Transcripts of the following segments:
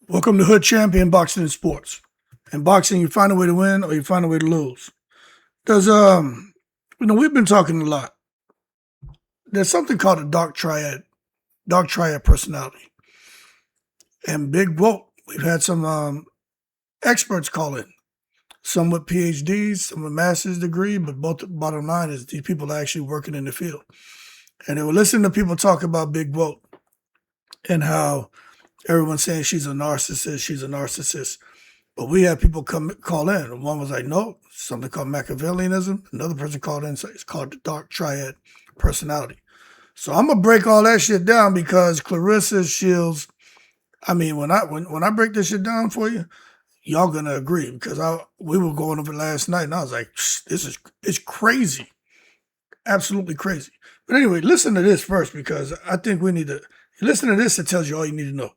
Welcome to Hood Champion Boxing and Sports. In boxing, you find a way to win or you find a way to lose. We've been talking a lot. There's something called a Dark Triad personality. And big whoa, we've had some experts call in. Some with PhDs, some with master's degree, but bottom line is these people are actually working in the field. And they were listening to people talk about Big Whoa and how everyone's saying she's a narcissist. But we had people call in. And one was like, no, something called Machiavellianism. Another person called in, so it's called the Dark Triad personality. So I'm gonna break all that shit down because Claressa Shields. I mean, when I break this shit down for you, y'all gonna agree because we were going over it last night, and I was like, it's crazy, absolutely crazy. But anyway, listen to this first because I think we need to listen to this. It tells you all you need to know.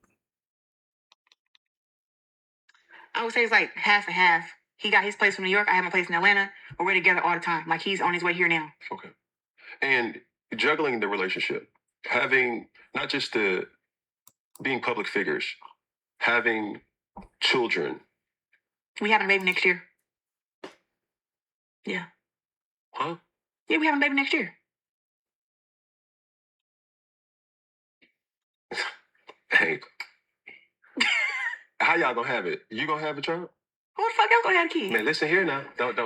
I would say it's like half and half. He got his place from New York. I have my place in Atlanta. But we're together all the time. Like he's on his way here now. Okay. And juggling the relationship, having not just being public figures, having children. We having a baby next year. Yeah. Huh? Yeah, we having a baby next year. Hey. How y'all gonna have it? You gonna have a child? Who the fuck else gonna have a kid? Man, listen here now. Don't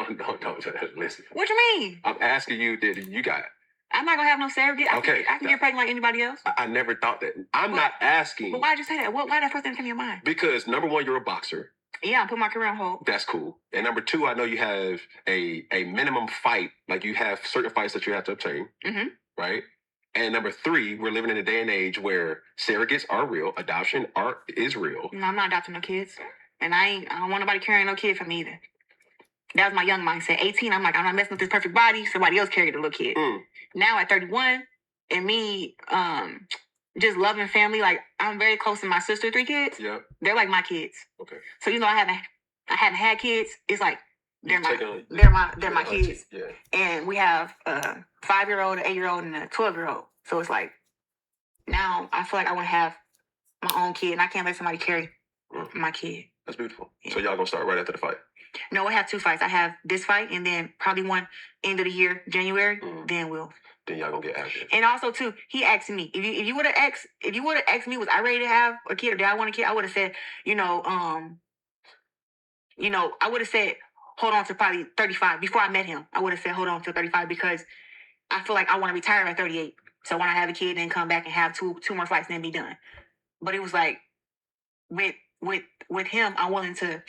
listen. What you mean? I'm asking you that you got it. I'm not gonna have no surrogate. I can get pregnant like anybody else. I never thought that. I'm not asking. But why'd you say that? Why that first thing came to your mind? Because number one, you're a boxer. Yeah, I'm putting my career on hold. That's cool. And number two, I know you have a minimum fight. Like you have certain fights that you have to obtain. Mm-hmm. Right? And number three, we're living in a day and age where surrogates are real, adoption is real. No, I'm not adopting no kids. And I don't want nobody carrying no kid for me either. That was my young mindset. 18, I'm like, I'm not messing with this perfect body. Somebody else carried the little kid. Now at 31, and me just loving family, like I'm very close to my sister, 3 kids. Yeah. They're like my kids. Okay. So I hadn't had kids. It's like they're my kids. Yeah. And we have a 5-year-old, an 8-year-old, and a 12-year-old. So it's like now I feel like I want to have my own kid, and I can't let somebody carry my kid. That's beautiful. Yeah. So y'all gonna start right after the fight? No, I have 2 fights. I have this fight, and then probably one end of the year, January. Then Then y'all gonna get active. And also too, he asked me if you would have asked me was I ready to have a kid or did I want a kid, I would have said I would have said hold on to probably 35 before I met him. I would have said hold on to 35 because I feel like I want to retire at 38. So when I have a kid, then come back and have two more fights, and then be done. But it was like with him, I'm willing to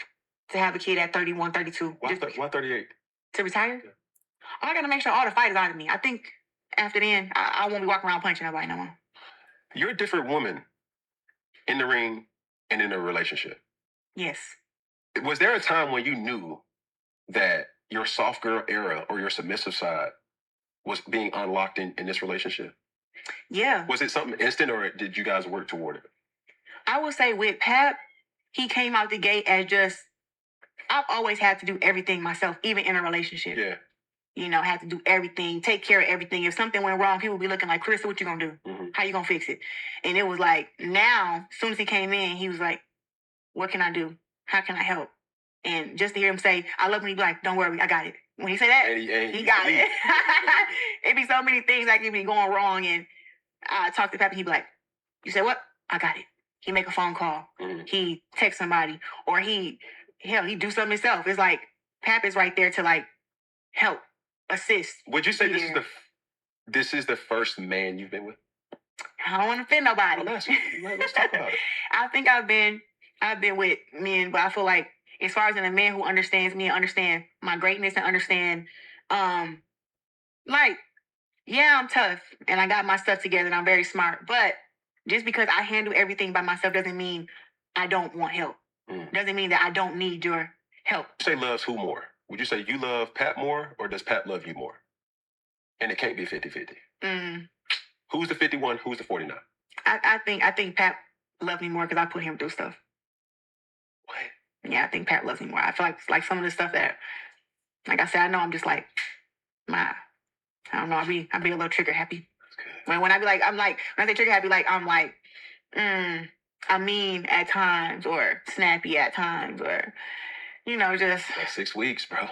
have a kid at 31, 32. Why 38? To retire? Yeah. I gotta make sure all the fight is out of me. I think after then, I won't be walking around punching nobody no more. You're a different woman in the ring and in a relationship. Yes. Was there a time when you knew that your soft girl era or your submissive side was being unlocked in this relationship? Yeah. Was it something instant or did you guys work toward it? I would say with Pap, he came out the gate as just, I've always had to do everything myself, even in a relationship. Yeah. Had to do everything, take care of everything. If something went wrong, people would be looking like, Claressa, what you gonna do? Mm-hmm. How you gonna fix it? And it was like, now, as soon as he came in, he was like, what can I do? How can I help? And just to hear him say, I love when he be like, don't worry, I got it. When he say that, he got it. It'd be so many things that could be going wrong. And I talk to Pap and he'd be like, you said what? I got it. He make a phone call. Mm-hmm. He text somebody. Or he do something himself. It's like, Pap is right there to like help, assist. Would you say this is the first man you've been with? I don't want to offend nobody. Let's talk about it. I think I've been with men, but I feel like as far as in a man who understands me and understand my greatness and understand, I'm tough and I got my stuff together and I'm very smart. But just because I handle everything by myself doesn't mean I don't want help. Doesn't mean that I don't need your help. You say loves who more? Would you say you love Pat more or does Pat love you more? And it can't be 50-50. Who's the 51? Who's the 49? I think Pat loves me more because I put him through stuff. What? Yeah, I think Pat loves me more. I feel like some of the stuff that, like I said, I know I'm just like, I don't know, I be a little trigger happy. When I be like, when I say trigger happy, like I'm like, mean at times, or snappy at times, or just Like 6 weeks, bro.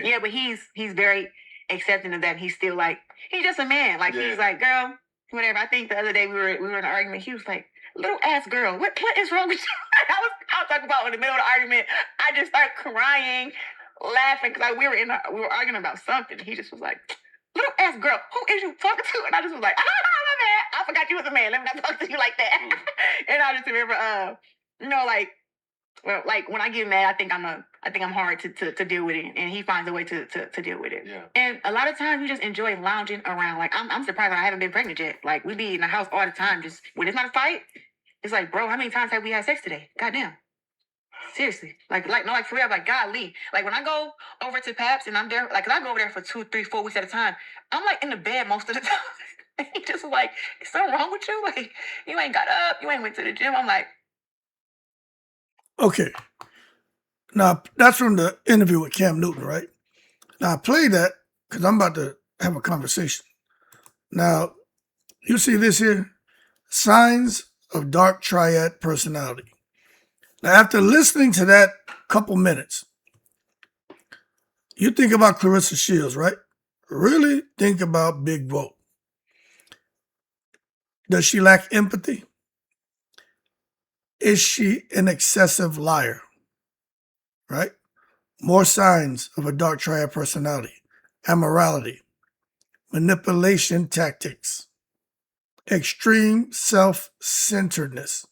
yeah. But he's very accepting of that. He's still like, he's just a man. Like he's like, girl, whatever. I think the other day we were in an argument. He was like, little ass girl, what is wrong with you? I was talking about in the middle of the argument. I just started crying, laughing, because we were arguing about something. He just was like, little ass girl, who is you talking to? And I just was like, my bad. I forgot you was a man. Let me not talk to you like that. And I just remember, like when I get mad, I think I'm hard to deal with it, and he finds a way to deal with it. Yeah. And a lot of times we just enjoy lounging around. Like I'm surprised I haven't been pregnant yet. Like we be in the house all the time. Just when it's not a fight, it's like, bro, how many times have we had sex today? Goddamn. Seriously. Like for real, like golly. Like when I go over to Paps and I'm there, like I go over there for 2, 3, 4 weeks at a time, I'm like in the bed most of the time. And he just was like, is something wrong with you? Like you ain't got up, you ain't went to the gym. I'm like, okay. Now, that's from the interview with Cam Newton, right? Now, I play that because I'm about to have a conversation. Now, you see this here? Signs of Dark Triad personality. Now, after listening to that couple minutes, you think about Claressa Shields, right? Really think about Big Vote. Does she lack empathy? Is she an excessive liar? Right? More signs of a Dark Triad personality: immorality, manipulation tactics, extreme self-centeredness,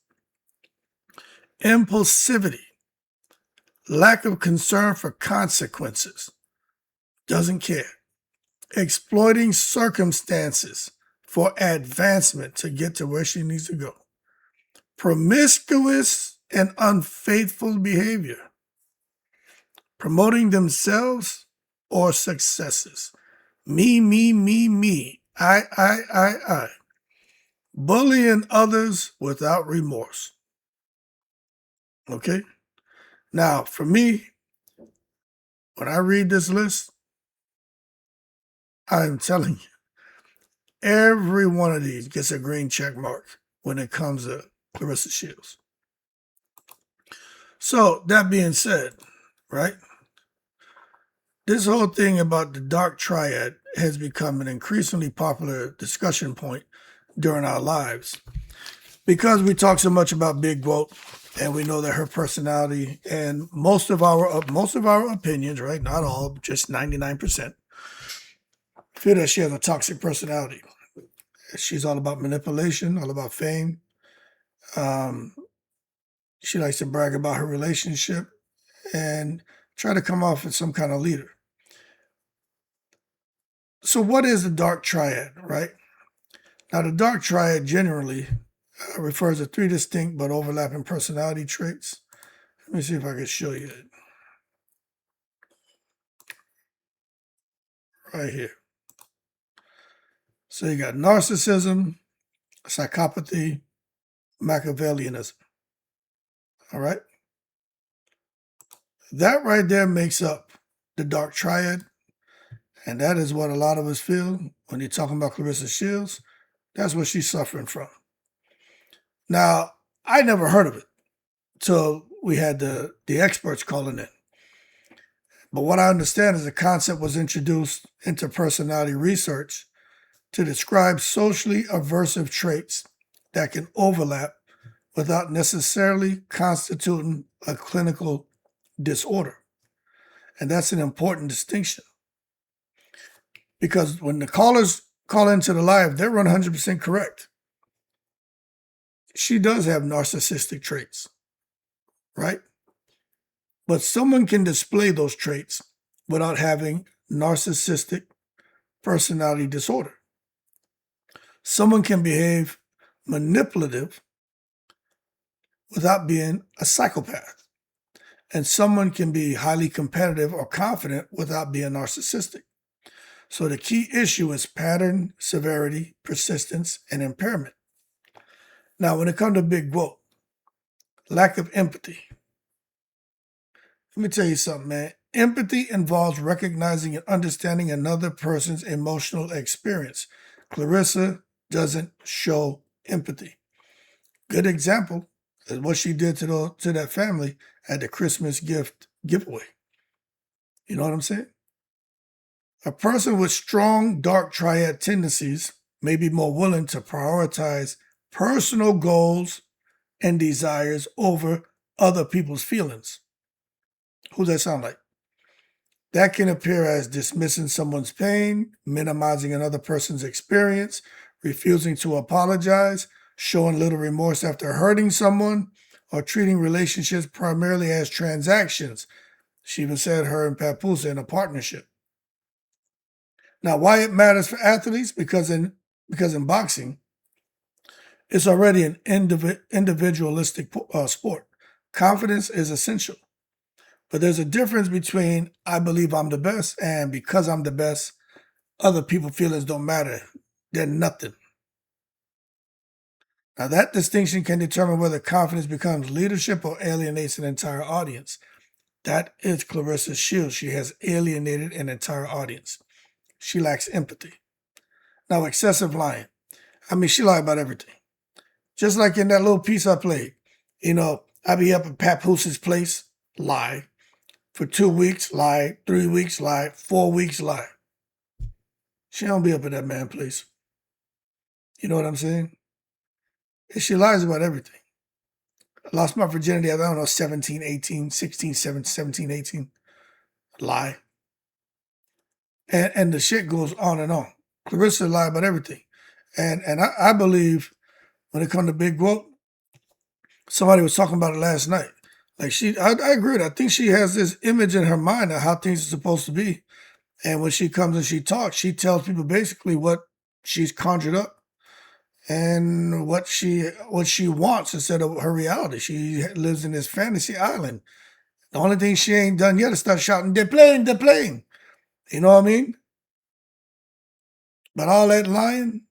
impulsivity, lack of concern for consequences, doesn't care, exploiting circumstances for advancement to get to where she needs to go, promiscuous and unfaithful behavior, promoting themselves or successes, me, I, bullying others without remorse. Okay? Now, for me, when I read this list, I'm telling you, every one of these gets a green check mark when it comes to Claressa Shields. So, that being said, right? This whole thing about the Dark Triad has become an increasingly popular discussion point during our lives because we talk so much about Big Vote, and we know that her personality and most of our opinions, right, not all, just 99%, feel that she has a toxic personality. She's all about manipulation, all about fame. She likes to brag about her relationship and try to come off as some kind of leader. So what is the Dark Triad, right? Now, the Dark Triad generally refers to 3 distinct but overlapping personality traits. Let me see if I can show you it. Right here. So you got narcissism, psychopathy, Machiavellianism. All right? That right there makes up the Dark Triad. And that is what a lot of us feel when you're talking about Claressa Shields. That's what she's suffering from. Now, I never heard of it till we had the experts calling in. But what I understand is the concept was introduced into personality research to describe socially aversive traits that can overlap without necessarily constituting a clinical disorder. And that's an important distinction. Because when the callers call into the live, they're 100% correct. She does have narcissistic traits, right? But someone can display those traits without having narcissistic personality disorder. Someone can behave manipulative without being a psychopath. And someone can be highly competitive or confident without being narcissistic. So the key issue is pattern, severity, persistence, and impairment. Now, when it comes to Big Vote, lack of empathy. Let me tell you something, man. Empathy involves recognizing and understanding another person's emotional experience. Claressa doesn't show empathy. Good example is what she did to that family at the Christmas giveaway. You know what I'm saying? A person with strong dark triad tendencies may be more willing to prioritize personal goals and desires over other people's feelings. Who does that sound like? That can appear as dismissing someone's pain, minimizing another person's experience, refusing to apologize, showing little remorse after hurting someone, or treating relationships primarily as transactions. She even said her and Papoose are in a partnership. Now, why it matters for athletes? Because in boxing, it's already an individualistic sport. Confidence is essential. But there's a difference between I believe I'm the best and because I'm the best, other people's feelings don't matter. They're nothing. Now, that distinction can determine whether confidence becomes leadership or alienates an entire audience. That is Claressa Shields. She has alienated an entire audience. She lacks empathy. Now, excessive lying. I mean, she lied about everything. Just like in that little piece I played. You know, I be up at Papoose's place, lie. For 2 weeks, lie. 3 weeks, lie. 4 weeks, lie. She don't be up at that man's place. You know what I'm saying? And she lies about everything. I lost my virginity, I don't know, 17, 18, 16, 17, 18. Lie. And the shit goes on and on. Claressa lied about everything. And I believe when it comes to Big Whoop, somebody was talking about it last night. Like I agree with her. I think she has this image in her mind of how things are supposed to be. And when she comes and she talks, she tells people basically what she's conjured up and what she wants instead of her reality. She lives in this fantasy island. The only thing she ain't done yet is start shouting, "The plane, the plane." You know what I mean? But all that lying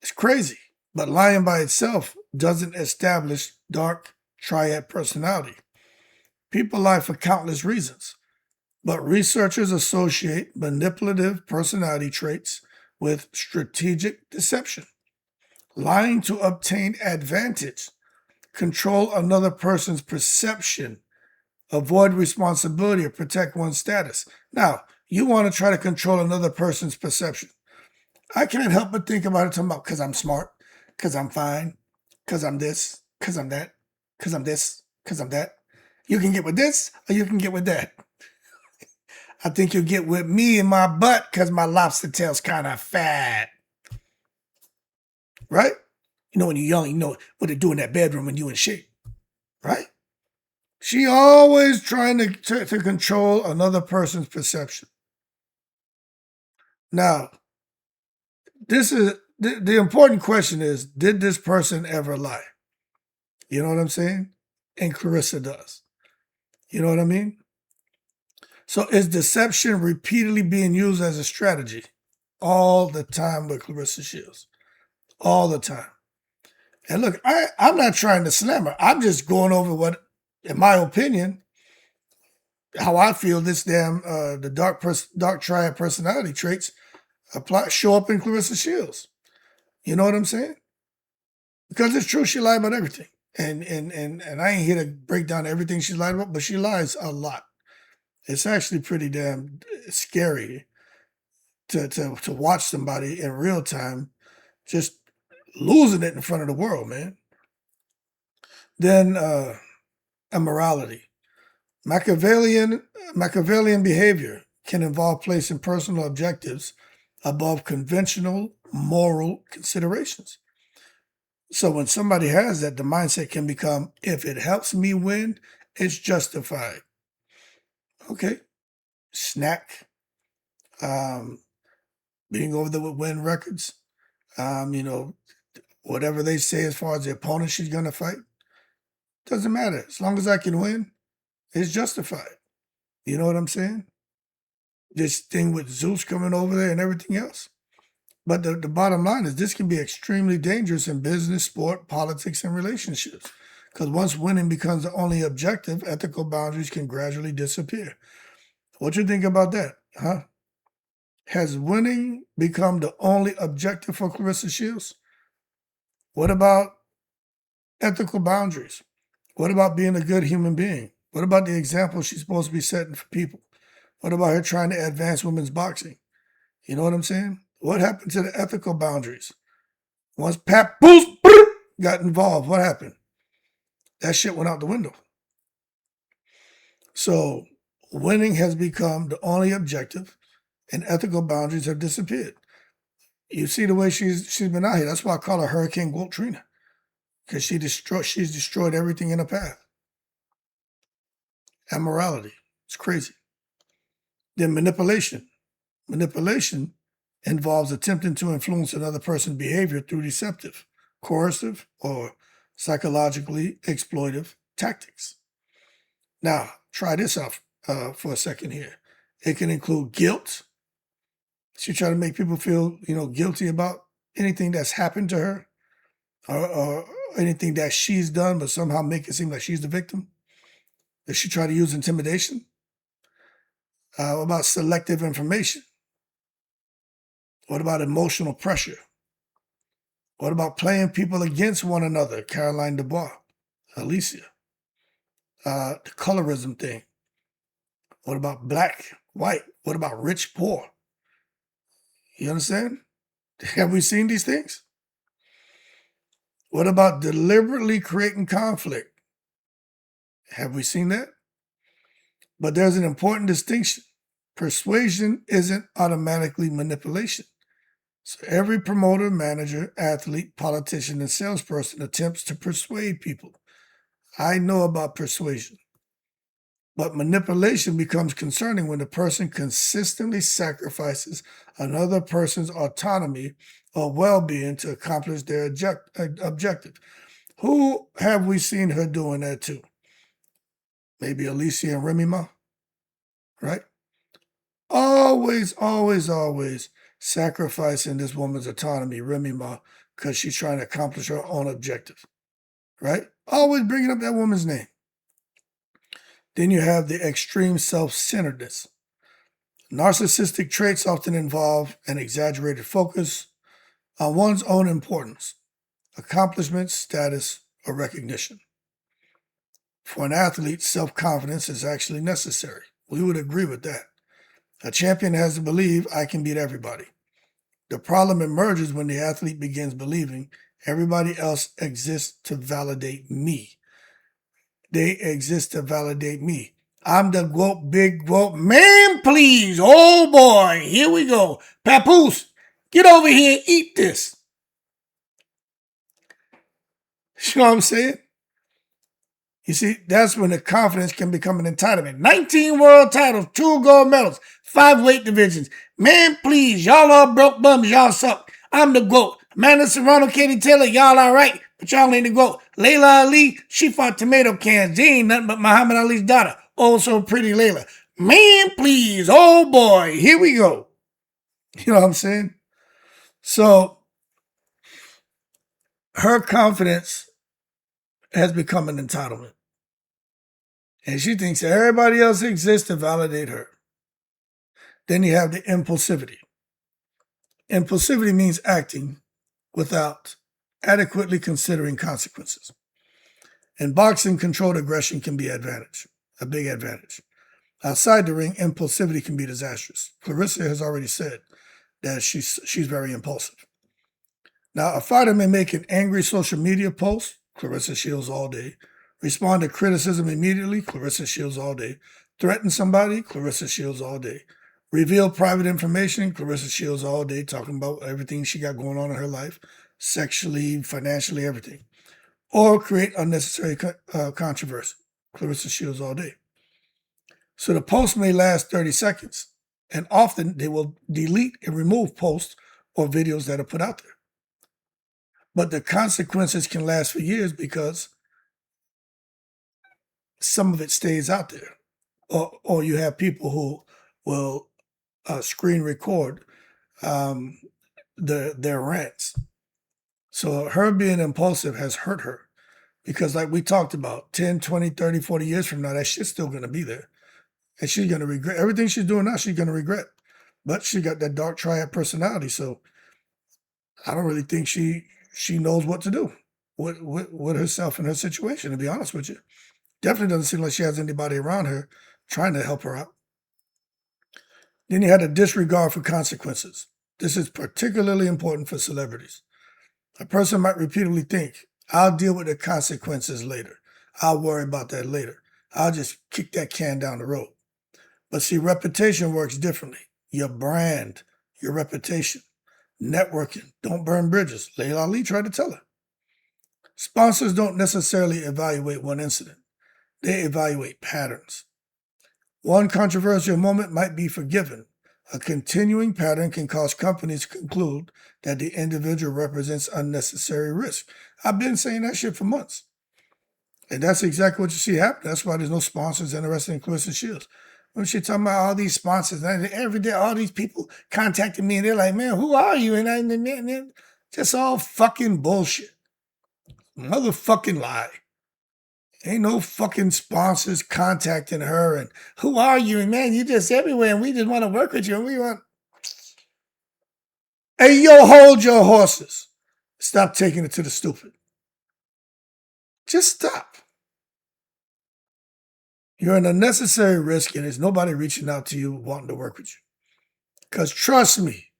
is crazy. But lying by itself doesn't establish dark triad personality. People lie for countless reasons, but researchers associate manipulative personality traits with strategic deception, lying to obtain advantage, control another person's perception, avoid responsibility, or protect one's status. Now, you want to try to control another person's perception. I can't help but think about it talking about because I'm smart, because I'm fine, because I'm this, because I'm that, because I'm this, because I'm that. You can get with this or you can get with that. I think you'll get with me in my butt because my lobster tail's kind of fat. Right? You know, when you're young, you know what they do in that bedroom when you're in shape. Right? She always trying to control another person's perception. Now, this is the important question is, did this person ever lie? You know what I'm saying? And Claressa does. You know what I mean? So is deception repeatedly being used as a strategy? All the time with Claressa Shields. All the time. And look, I'm not trying to slam her. I'm just going over what, in my opinion, how I feel this the dark triad personality traits show up in Claressa Shields. You know what I'm saying? Because it's true, she lied about everything. And I ain't here to break down everything she lied about, but she lies a lot. It's actually pretty damn scary to watch somebody in real time just losing it in front of the world, man. Then immorality. Machiavellian behavior can involve placing personal objectives above conventional moral considerations. So when somebody has that, the mindset can become, if it helps me win, it's justified. Okay. Snack. Being over there with win records. You know, whatever they say as far as the opponent she's going to fight. Doesn't matter. As long as I can win, it's justified. You know what I'm saying? This thing with Zeus coming over there and everything else. But the bottom line is this can be extremely dangerous in business, sport, politics, and relationships. Because once winning becomes the only objective, ethical boundaries can gradually disappear. What you think about that, huh? Has winning become the only objective for Claressa Shields? What about ethical boundaries? What about being a good human being? What about the example she's supposed to be setting for people? What about her trying to advance women's boxing? You know what I'm saying? What happened to the ethical boundaries? Once Papoose got involved, what happened? That shit went out the window. So winning has become the only objective, and ethical boundaries have disappeared. You see the way she's been out here. That's why I call her Hurricane Gold Trina, because she's destroyed everything in her path. Immorality. It's crazy. Then manipulation. Manipulation involves attempting to influence another person's behavior through deceptive, coercive, or psychologically exploitive tactics. Now, try this out for a second here. It can include guilt. She try to make people feel, guilty about anything that's happened to her or anything that she's done, but somehow make it seem like she's the victim. Does she try to use intimidation? What about selective information? What about emotional pressure? What about playing people against one another? Caroline Dubois, Alicia. The colorism thing. What about black, white? What about rich, poor? You understand? Have we seen these things? What about deliberately creating conflict? Have we seen that? But there's an important distinction. Persuasion isn't automatically manipulation. So every promoter, manager, athlete, politician, and salesperson attempts to persuade people. I know about persuasion. But manipulation becomes concerning when the person consistently sacrifices another person's autonomy or well-being to accomplish their objective. Who have we seen her doing that to? Maybe Alicia and Remy Ma, right? Always, always, always sacrificing this woman's autonomy, Remy Ma, because she's trying to accomplish her own objective, right? Always bringing up that woman's name. Then you have the extreme self-centeredness. Narcissistic traits often involve an exaggerated focus on one's own importance, accomplishments, status, or recognition. For an athlete, self-confidence is actually necessary. We would agree with that. A champion has to believe, I can beat everybody. The problem emerges when the athlete begins believing everybody else exists to validate me. They exist to validate me. I'm the GOAT, big GOAT. Man, please. Oh, boy. Here we go. Papoose, get over here and eat this. You know what I'm saying? You see, that's when the confidence can become an entitlement. 19 world titles, 2 gold medals, 5 weight divisions. Man, please. Y'all all broke bums. Y'all suck. I'm the GOAT. Amanda Serrano, Katie Taylor, y'all all right, but y'all ain't the GOAT. Layla Ali, she fought tomato cans. She ain't nothing but Muhammad Ali's daughter. Oh, so pretty Layla. Man, please. Oh, boy. Here we go. You know what I'm saying? So her confidence has become an entitlement. And she thinks everybody else exists to validate her. Then you have the impulsivity. Impulsivity means acting without adequately considering consequences. In boxing, controlled aggression can be a big advantage. Outside the ring, impulsivity can be disastrous. Claressa has already said that she's very impulsive. Now, a fighter may make an angry social media post, Claressa Shields all day. Respond to criticism immediately, Claressa Shields all day. Threaten somebody, Claressa Shields all day. Reveal private information, Claressa Shields all day, talking about everything she got going on in her life, sexually, financially, everything. Or create unnecessary controversy, Claressa Shields all day. So the post may last 30 seconds, and often they will delete and remove posts or videos that are put out there. But the consequences can last for years because some of it stays out there. Or you have people who will screen record their rants. So her being impulsive has hurt her because like we talked about, 10, 20, 30, 40 years from now, that shit's still going to be there. And she's going to regret everything she's doing now. She's going to regret. But she got that Dark Triad personality. So I don't really think she knows what to do. with herself and her situation, to be honest with you. Definitely doesn't seem like she has anybody around her trying to help her out. Then you had a disregard for consequences. This is particularly important for celebrities. A person might repeatedly think, I'll deal with the consequences later. I'll worry about that later. I'll just kick that can down the road. But see, reputation works differently. Your brand, your reputation, networking, don't burn bridges. Layla Ali tried to tell her. Sponsors don't necessarily evaluate one incident. They evaluate patterns. One controversial moment might be forgiven. A continuing pattern can cause companies to conclude that the individual represents unnecessary risk. I've been saying that shit for months. And that's exactly what you see happen. That's why there's no sponsors interested in Claressa Shields. When she talking about all these sponsors, and every day all these people contacting me and they're like, man, who are you? And just all fucking bullshit. Motherfucking lie. Ain't no fucking sponsors contacting her and who are you? And man, you just everywhere and we just want to work with you and we want. Hey, yo, hold your horses. Stop taking it to the stupid. Just stop. You're an unnecessary risk and there's nobody reaching out to you wanting to work with you. Because trust me,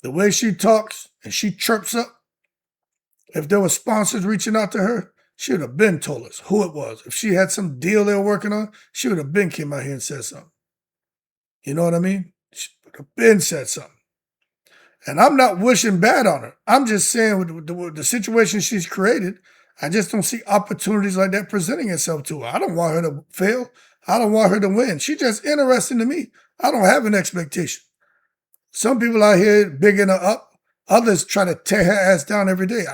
the way she talks and she chirps up, if there were sponsors reaching out to her, she would have been told us who it was. If she had some deal they were working on, she would have been came out here and said something. You know what I mean? She would have been said something. And I'm not wishing bad on her. I'm just saying with the situation she's created, I just don't see opportunities like that presenting itself to her. I don't want her to fail. I don't want her to win. She's just interesting to me. I don't have an expectation. Some people out here bigging her up. Others try to tear her ass down every day.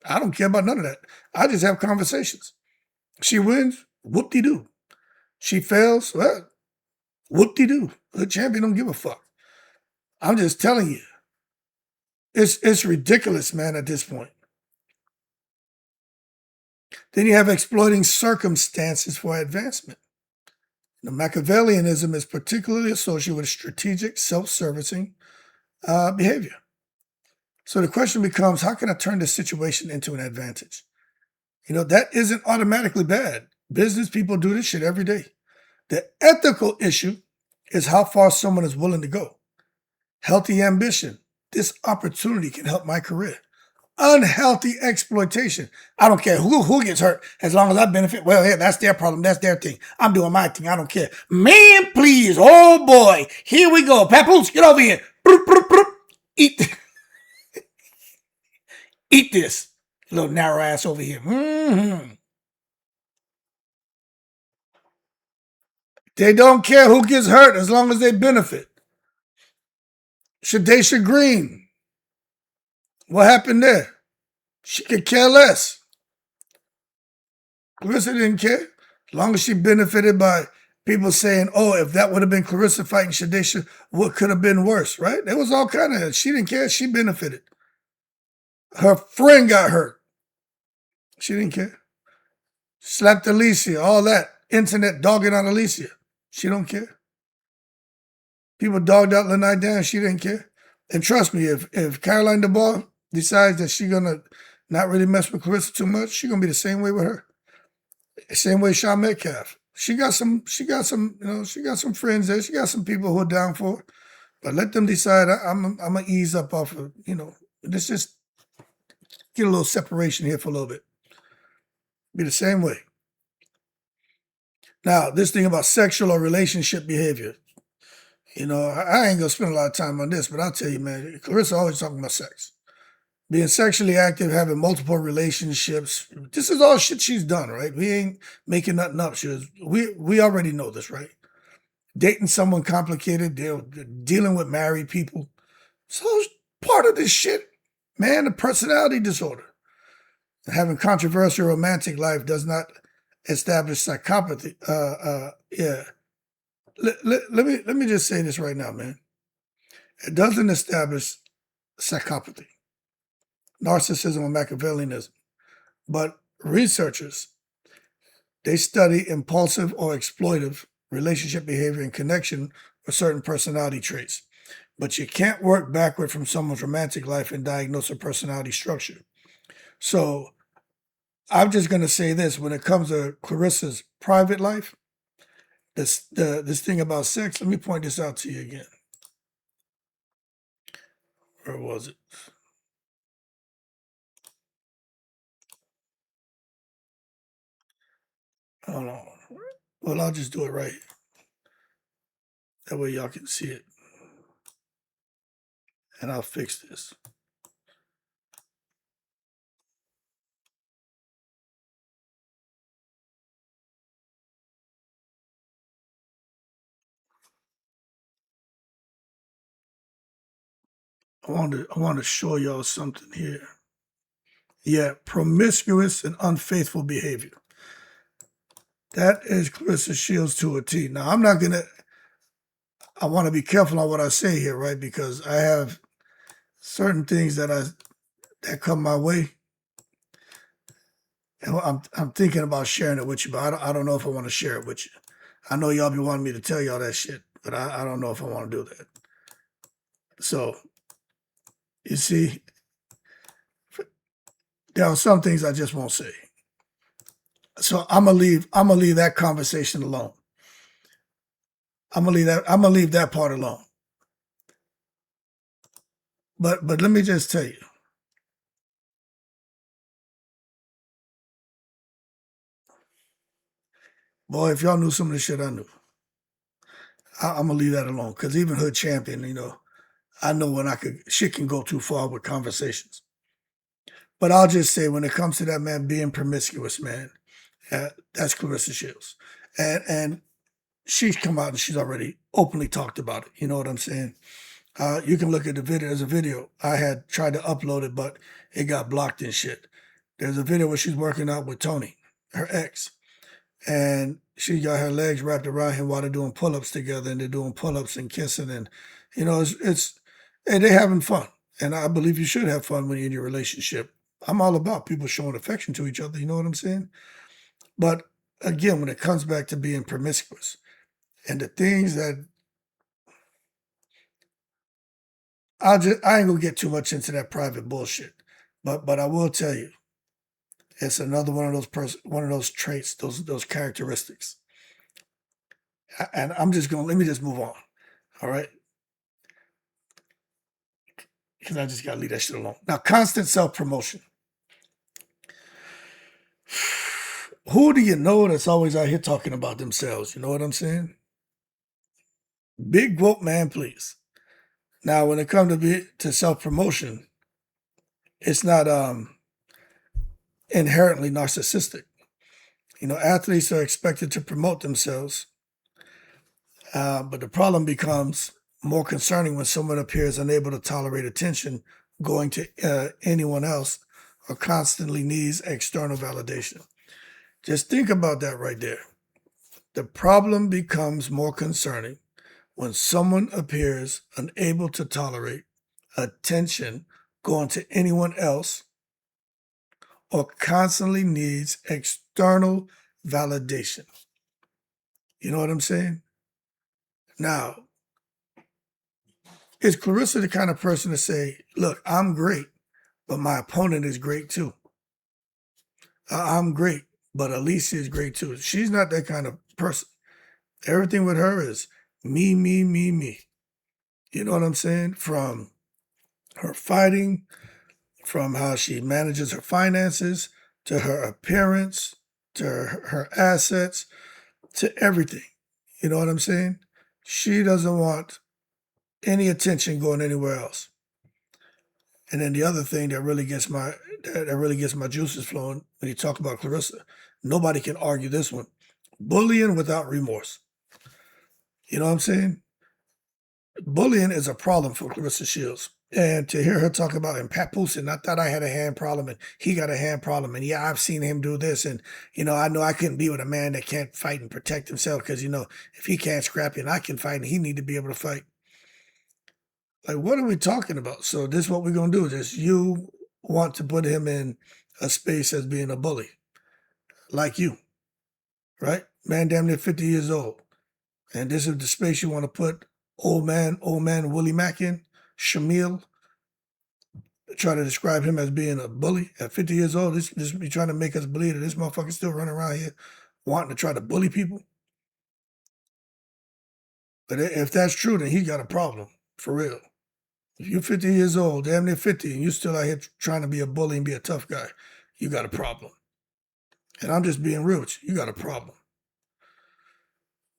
I don't care about none of that. I just have conversations. She wins, whoop-de-doo. She fails, well, whoop-de-doo. The champion don't give a fuck. I'm just telling you. It's ridiculous, man, at this point. Then you have exploiting circumstances for advancement. The Machiavellianism is particularly associated with strategic, self-servicing behavior. So the question becomes, how can I turn this situation into an advantage? You know, that isn't automatically bad. Business people do this shit every day. The ethical issue is how far someone is willing to go. Healthy ambition. This opportunity can help my career. Unhealthy exploitation. I don't care who gets hurt as long as I benefit. Well, yeah, that's their problem. That's their thing. I'm doing my thing. I don't care. Man, please. Oh, boy. Here we go. Papoose, get over here. Broop, broop, broop. Eat. Eat this. Little narrow ass over here. Mm-hmm. They don't care who gets hurt as long as they benefit. Shadesha Green. What happened there? She could care less. Claressa didn't care. As long as she benefited by people saying, oh, if that would have been Claressa fighting Shadesha, what could have been worse, right? It was all kind of, she didn't care. She benefited. Her friend got hurt. She didn't care. Slapped Alicia, all that. Internet dogging on Alicia. She don't care. People dogged out Lanai Dan. She didn't care. And trust me, if Caroline DeBoer decides that she's going to not really mess with Claressa too much, she's going to be the same way with her. The same way Sean Metcalf. She got some friends there. She got some people who are down for it. But let them decide. I'm going to ease up off of, let's just get a little separation here for a little bit. Be the same way. Now, this thing about sexual or relationship behavior. I ain't going to spend a lot of time on this, but I'll tell you, man, Claressa always talking about sex. Being sexually active, having multiple relationships. This is all shit she's done, right? We ain't making nothing up. We already know this, right? Dating someone complicated, dealing with married people. So it's part of this shit, man, the personality disorder. Having controversial romantic life does not establish psychopathy. Yeah. Let me just say this right now, man. It doesn't establish psychopathy, narcissism, or Machiavellianism. But researchers, they study impulsive or exploitive relationship behavior in connection with certain personality traits. But you can't work backward from someone's romantic life and diagnose a personality structure. So I'm just going to say this: when it comes to Claressa's private life, this thing about sex. Let me point this out to you again. Where was it? Hold on. Well, I'll just do it right. That way y'all can see it. And I'll fix this. I want to show y'all something here. Yeah, promiscuous and unfaithful behavior. That is Claressa Shields to a T. Now, I want to be careful on what I say here, right? Because I have certain things that come my way. And I'm thinking about sharing it with you, but I don't know if I want to share it with you. I know y'all be wanting me to tell y'all that shit, but I don't know if I want to do that. So, you see, there are some things I just won't say. So I'm gonna leave that conversation alone. I'm gonna leave that part alone. But let me just tell you. Boy, if y'all knew some of the shit I knew, I'm gonna leave that alone. Cause even Hood Champion, I know when shit can go too far with conversations. But I'll just say when it comes to that man being promiscuous, man, that's Claressa Shields. And she's come out and she's already openly talked about it. You know what I'm saying? You can look at the video. There's a video. I had tried to upload it, but it got blocked and shit. There's a video where she's working out with Tony, her ex. And she got her legs wrapped around him while they're doing pull-ups together, and they're doing pull-ups and kissing, and and they're having fun. And I believe you should have fun when you're in your relationship. I'm all about people showing affection to each other, you know what I'm saying? But again, when it comes back to being promiscuous and the things that I ain't gonna get too much into that private bullshit. But I will tell you, it's another one of those traits, those characteristics. And let me just move on. All right. Because I just gotta leave that shit alone. Now, constant self-promotion. Who do you know that's always out here talking about themselves? You know what I'm saying? Big quote, man, please. Now, when it comes to self-promotion, it's not inherently narcissistic. Athletes are expected to promote themselves, but the problem becomes more concerning when someone appears unable to tolerate attention going to anyone else or constantly needs external validation. Just think about that right there. The problem becomes more concerning when someone appears unable to tolerate attention going to anyone else or constantly needs external validation. You know what I'm saying? Now, is Claressa the kind of person to say, look, I'm great, but my opponent is great too? I'm great, but Alicia is great too. She's not that kind of person. Everything with her is me, me, me, me. You know what I'm saying? From her fighting, from how she manages her finances, to her appearance, to her assets, to everything. You know what I'm saying? She doesn't want any attention going anywhere else. And then the other thing that really gets my juices flowing when you talk about Claressa, nobody can argue this one. Bullying without remorse. You know what I'm saying? Bullying is a problem for Claressa Shields. And to hear her talk about and papoosing, I thought I had a hand problem and he got a hand problem. And yeah, I've seen him do this. And, I know I couldn't be with a man that can't fight and protect himself because, if he can't scrap and I can fight and he need to be able to fight. Like, what are we talking about? So this is what we're going to do. Is you want to put him in a space as being a bully. Like you. Right? Man damn near 50 years old. And this is the space you want to put old man Willie Mack in, Shamil, try to describe him as being a bully at 50 years old. This be trying to make us believe that this motherfucker's still running around here wanting to try to bully people. But if that's true, then he got a problem, for real. If you're 50 years old, damn near 50, and you still out here trying to be a bully and be a tough guy, you got a problem. And I'm just being real with you. You got a problem.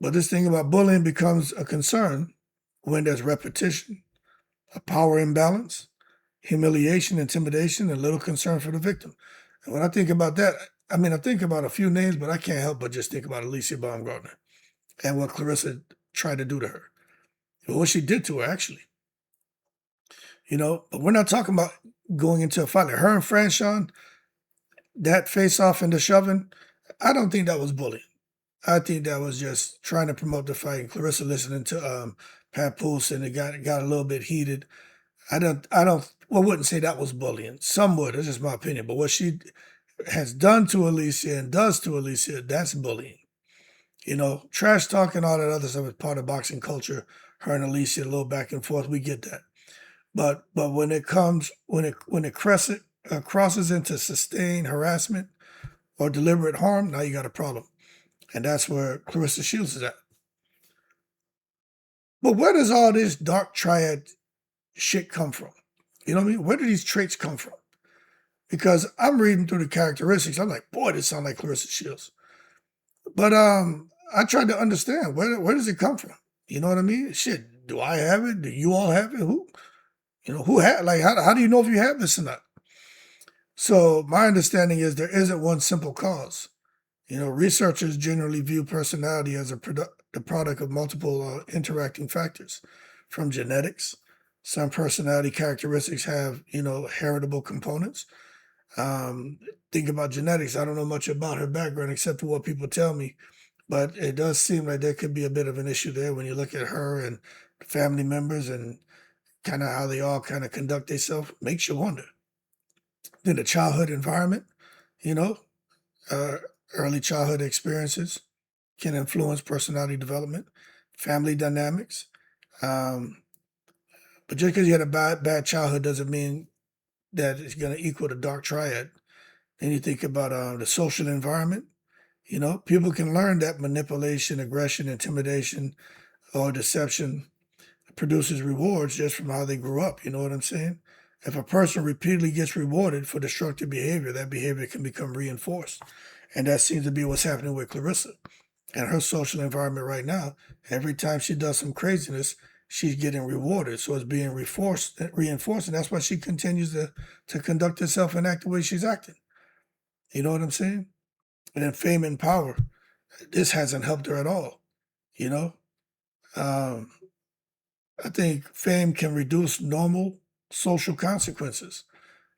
But this thing about bullying becomes a concern when there's repetition, a power imbalance, humiliation, intimidation, and little concern for the victim. And when I think about that, I mean, I think about a few names, but I can't help but just think about Alicia Baumgartner and what Claressa tried to do to her. What she did to her, actually. You know, but we're not talking about going into a fight. Like her and Franchon, that face-off and the shoving, I don't think that was bullying. I think that was just trying to promote the fight. And Claressa listening to Papoose, and it got a little bit heated. I wouldn't say that was bullying. Some would. That's just my opinion. But what she has done to Alicia and does to Alicia, that's bullying. You know, trash talk and all that other stuff is part of boxing culture. Her and Alicia, a little back and forth, we get that. But when it crosses into sustained harassment or deliberate harm, now you got a problem. And that's where Claressa Shields is at. But where does all this Dark Triad shit come from? You know what I mean? Where do these traits come from? Because I'm reading through the characteristics. I'm like, boy, this sounds like Claressa Shields. But I tried to understand, where does it come from? You know what I mean? Shit, do I have it? Do you all have it? Who had, like, how do you know if you have this or not? So my understanding is there isn't one simple cause. You know, researchers generally view personality as the product of multiple interacting factors, from genetics. Some personality characteristics have, heritable components. Think about genetics. I don't know much about her background except for what people tell me, but it does seem like there could be a bit of an issue there when you look at her and family members and kind of how they all kind of conduct themselves. Makes you wonder. Then the childhood environment, early childhood experiences can influence personality development, family dynamics. But just because you had a bad childhood doesn't mean that it's going to equal the Dark Triad. Then you think about the social environment. People can learn that manipulation, aggression, intimidation, or deception produces rewards just from how they grew up. You know what I'm saying? If a person repeatedly gets rewarded for destructive behavior, that behavior can become reinforced. And that seems to be what's happening with Claressa. And her social environment right now, every time she does some craziness, she's getting rewarded. So it's being reinforced, and that's why she continues to conduct herself and act the way she's acting. You know what I'm saying? And then fame and power, this hasn't helped her at all. I think fame can reduce normal social consequences.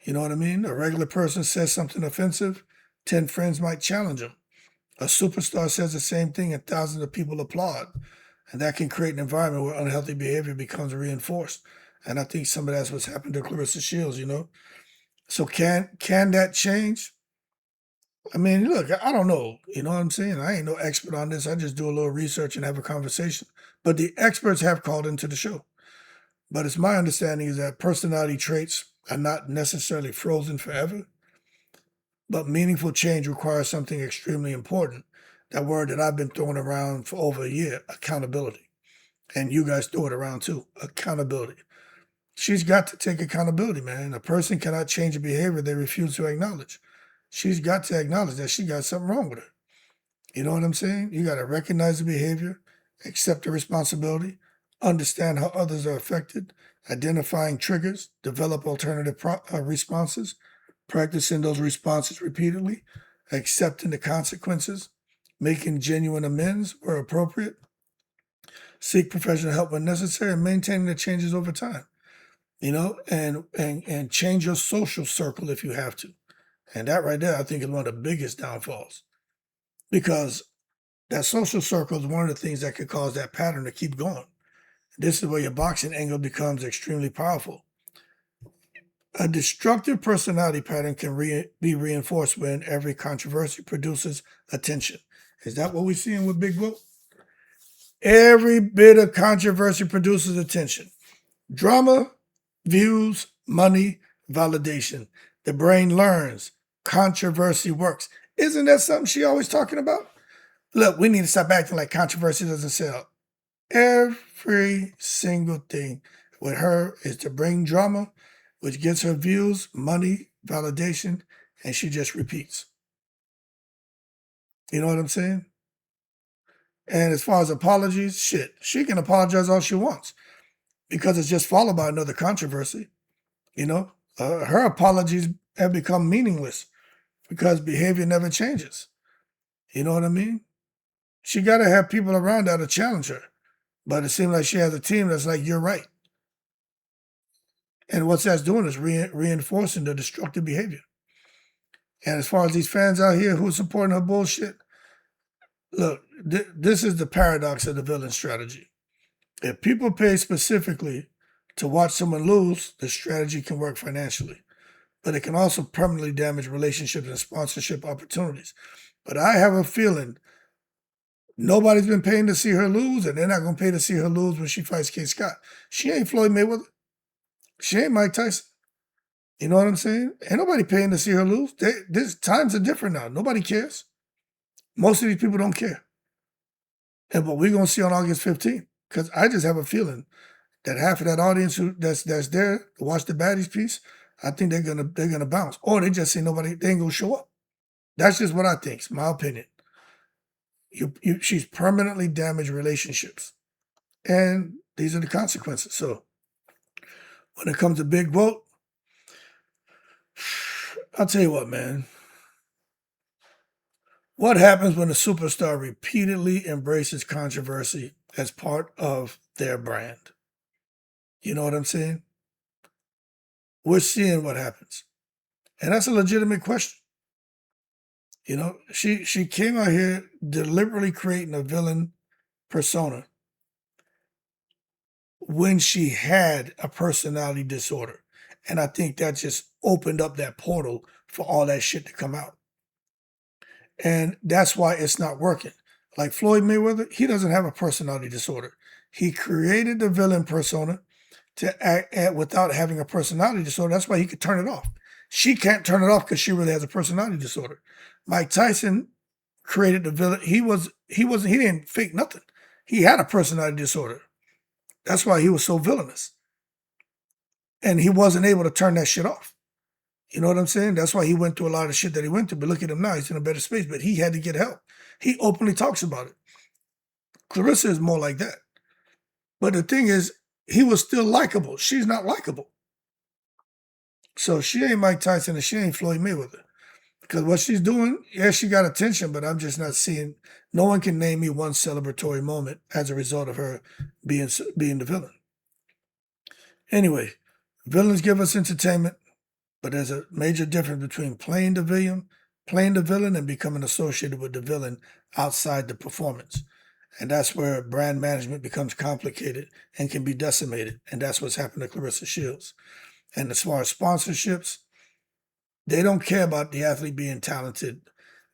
You know what I mean? A regular person says something offensive, 10 friends might challenge him. A superstar says the same thing and thousands of people applaud. And that can create an environment where unhealthy behavior becomes reinforced. And I think some of that's what's happened to Claressa Shields, So can that change? I mean, look, I don't know. You know what I'm saying? I ain't no expert on this. I just do a little research and have a conversation. But the experts have called into the show. But it's my understanding is that personality traits are not necessarily frozen forever. But meaningful change requires something extremely important. That word that I've been throwing around for over a year, accountability. And you guys throw it around too, accountability. She's got to take accountability, man. A person cannot change a behavior they refuse to acknowledge. She's got to acknowledge that she got something wrong with her. You know what I'm saying? You got to recognize the behavior, accept the responsibility, understand how others are affected, identifying triggers, develop alternative responses, practicing those responses repeatedly, accepting the consequences, making genuine amends where appropriate, seek professional help when necessary, and maintaining the changes over time. And change your social circle if you have to. And that right there, I think, is one of the biggest downfalls. Because that social circle is one of the things that could cause that pattern to keep going. This is where your boxing angle becomes extremely powerful. A destructive personality pattern can be reinforced when every controversy produces attention. Is that what we're seeing with Big Will? Every bit of controversy produces attention. Drama, views, money, validation. The brain learns. Controversy works. Isn't that something she always talking about? Look, we need to stop acting like controversy doesn't sell. Every single thing with her is to bring drama, which gets her views, money, validation, and she just repeats. You know what I'm saying? And as far as apologies, shit, she can apologize all she wants because it's just followed by another controversy. You know, her apologies have become meaningless because behavior never changes. You know what I mean? She got to have people around her to challenge her. But it seems like she has a team that's like, you're right. And what that's doing is reinforcing the destructive behavior. And as far as these fans out here who are supporting her bullshit, look, this is the paradox of the villain strategy. If people pay specifically to watch someone lose, the strategy can work financially. But it can also permanently damage relationships and sponsorship opportunities. But I have a feeling nobody's been paying to see her lose, and they're not going to pay to see her lose when she fights Kate Scott. She ain't Floyd Mayweather. She ain't Mike Tyson. You know what I'm saying? Ain't nobody paying to see her lose. Times are different now. Nobody cares. Most of these people don't care. And what we're going to see on August 15th, because I just have a feeling that half of that audience that's there to watch the baddies piece, I think they're gonna bounce. Or they just say nobody, they ain't gonna show up. That's just what I think. It's my opinion. She's permanently damaged relationships. And these are the consequences. So when it comes to big vote, I'll tell you what, man. What happens when a superstar repeatedly embraces controversy as part of their brand? You know what I'm saying? We're seeing what happens. And that's a legitimate question. You know, she came out here deliberately creating a villain persona when she had a personality disorder. And I think that just opened up that portal for all that shit to come out. And that's why it's not working. Like Floyd Mayweather, he doesn't have a personality disorder. He created the villain persona to act without having a personality disorder. That's why he could turn it off. She can't turn it off because she really has a personality disorder. Mike Tyson created the villain. He didn't fake nothing. He had a personality disorder. That's why he was so villainous. And he wasn't able to turn that shit off. You know what I'm saying? That's why he went through a lot of shit that he went through. But look at him now. He's in a better space. But he had to get help. He openly talks about it. Claressa is more like that. But the thing is, he was still likable. She's not likable. So she ain't Mike Tyson and she ain't Floyd Mayweather. Because what she's doing, yeah, she got attention, but I'm just not seeing, no one can name me one celebratory moment as a result of her being the villain. Anyway, villains give us entertainment, but there's a major difference between playing the villain and becoming associated with the villain outside the performance. And that's where brand management becomes complicated and can be decimated. And that's what's happened to Claressa Shields. And as far as sponsorships, they don't care about the athlete being talented.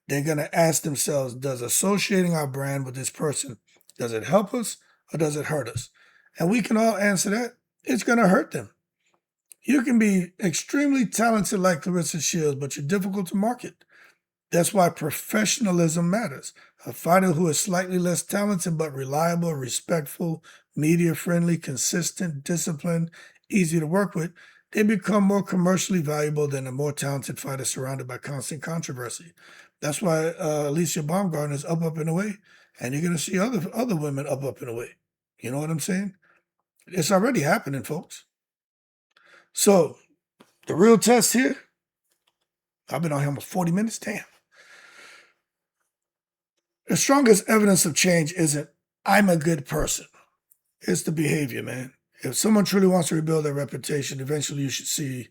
They're going to ask themselves, does associating our brand with this person, does it help us or does it hurt us? And we can all answer that. It's going to hurt them. You can be extremely talented like Claressa Shields, but you're difficult to market. That's why professionalism matters. A fighter who is slightly less talented but reliable, respectful, media-friendly, consistent, disciplined, easy to work with, they become more commercially valuable than a more talented fighter surrounded by constant controversy. That's why Alicia Baumgartner is up and away, and you're going to see other women up and away. You know what I'm saying? It's already happening, folks. So, the real test here, I've been on here almost 40 minutes, damn. The strongest evidence of change isn't, I'm a good person. It's the behavior, man. If someone truly wants to rebuild their reputation, eventually you should see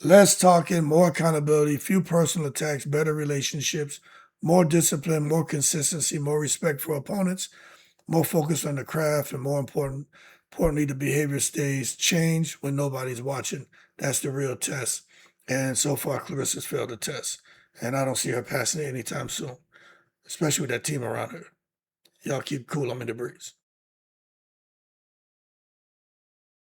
less talking, more accountability, few personal attacks, better relationships, more discipline, more consistency, more respect for opponents, more focus on the craft, and more importantly, the behavior stays changed when nobody's watching. That's the real test. And so far, Claressa's failed the test. And I don't see her passing it anytime soon, especially with that team around her. Y'all keep cool. I'm in the breeze.